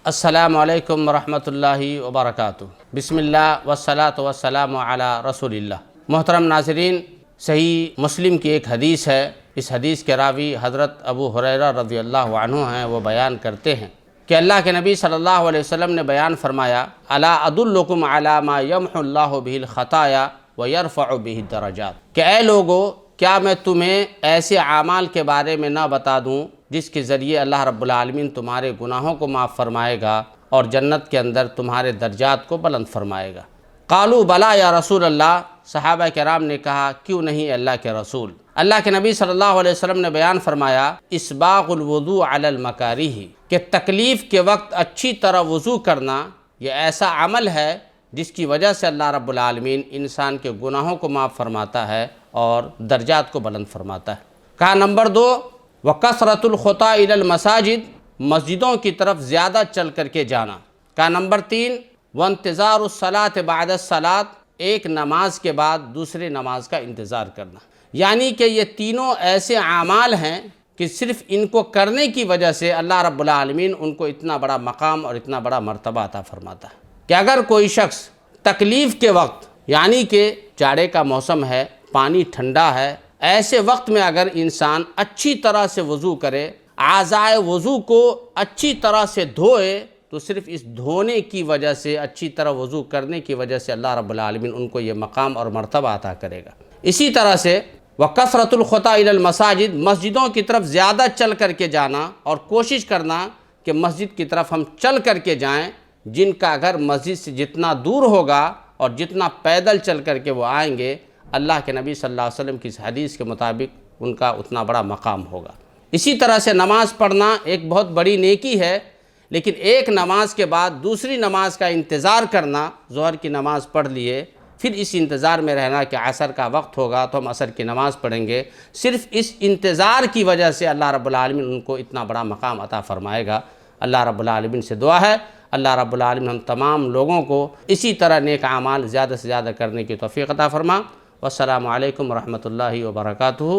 السلام علیکم ورحمۃ اللہ وبرکاتہ۔ بسم اللہ والصلاۃ والسلام علی رسول اللہ۔ محترم ناظرین، صحیح مسلم کی ایک حدیث ہے۔ اس حدیث کے راوی حضرت ابو ہریرہ رضی اللہ عنہ ہیں۔ وہ بیان کرتے ہیں کہ اللہ کے نبی صلی اللہ علیہ وسلم نے بیان فرمایا، الا ادلکم علی ما یمحو اللہ بہ الخطایا ویرفع بہ الدرجات، کہ اے لوگو، کیا میں تمہیں ایسے اعمال کے بارے میں نہ بتا دوں جس کے ذریعے اللہ رب العالمین تمہارے گناہوں کو معاف فرمائے گا اور جنت کے اندر تمہارے درجات کو بلند فرمائے گا؟ قالوا بلا یا رسول اللہ، صحابہ کرام نے کہا کیوں نہیں اللہ کے رسول۔ اللہ کے نبی صلی اللہ علیہ وسلم نے بیان فرمایا، اسباغ الوضوء علی المکارہ، کہ تکلیف کے وقت اچھی طرح وضو کرنا یہ ایسا عمل ہے جس کی وجہ سے اللہ رب العالمین انسان کے گناہوں کو معاف فرماتا ہے اور درجات کو بلند فرماتا ہے۔ کہا نمبر 2، وَكَثْرَةُ الْخُطَىٰ إِلَى الْمَسَاجِدِ، مسجدوں کی طرف زیادہ چل کر کے جانا۔ کہا نمبر 3، وَانْتِظَارُ الصَّلَاةِ بَعْدَ الصَّلَاةِ، ایک نماز کے بعد دوسرے نماز کا انتظار کرنا۔ یعنی کہ یہ تینوں ایسے اعمال ہیں کہ صرف ان کو کرنے کی وجہ سے اللہ رب العالمین ان کو اتنا بڑا مقام اور اتنا بڑا مرتبہ عطا فرماتا ہے کہ اگر کوئی شخص تکلیف کے وقت، یعنی کہ جاڑے کا موسم ہے، پانی ٹھنڈا ہے، ایسے وقت میں اگر انسان اچھی طرح سے وضو کرے، اعضائے وضو کو اچھی طرح سے دھوئے، تو صرف اس دھونے کی وجہ سے، اچھی طرح وضو کرنے کی وجہ سے اللہ رب العالمین ان کو یہ مقام اور مرتبہ عطا کرے گا۔ اسی طرح سے وَكَثْرَةُ الْخُطَىٰ إِلَى الْمَسَاجِدِ، مسجدوں کی طرف زیادہ چل کر کے جانا اور کوشش کرنا کہ مسجد کی طرف ہم چل کر کے جائیں، جن کا گھر مسجد سے جتنا دور ہوگا اور جتنا پیدل چل کر کے وہ آئیں گے، اللہ کے نبی صلی اللہ علیہ وسلم کی اس حدیث کے مطابق ان کا اتنا بڑا مقام ہوگا۔ اسی طرح سے نماز پڑھنا ایک بہت بڑی نیکی ہے، لیکن ایک نماز کے بعد دوسری نماز کا انتظار کرنا، ظہر کی نماز پڑھ لیے، پھر اس انتظار میں رہنا کہ عصر کا وقت ہوگا تو ہم عصر کی نماز پڑھیں گے، صرف اس انتظار کی وجہ سے اللہ رب العالمین ان کو اتنا بڑا مقام عطا فرمائے گا۔ اللہ رب العالمین سے دعا ہے، اللہ رب العالمین ہم تمام لوگوں کو اسی طرح نیک اعمال زیادہ سے زیادہ کرنے کی توفیق عطا فرما۔ والسلام علیکم ورحمۃ اللہ وبرکاتہ۔